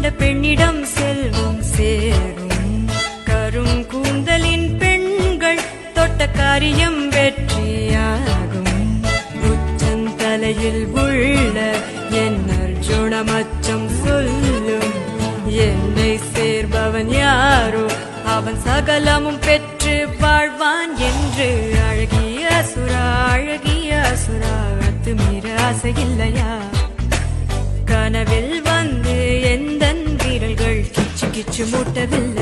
கொண்ட பெண்ணிடம் செல்வம் சேரும். கரும் கூந்தலின் பெண்கள் தொட்ட காரியம் வெற்றியாகும். உச்சந்தலையில் உள்ள என் அர்ஜுனமச்சம் சொல்லும். என்னை சேர்பவன் யாரோ அவன் சகலமும் பெற்று வாழ்வான் என்று. அழகிய அசுரா அழகிய அசுரா அத்துமீற ஆசையில்லையா? கனவில் வந்து எந்தன் வீரல்கள் கிச்சு கிச்சு மூட்டவில்லை.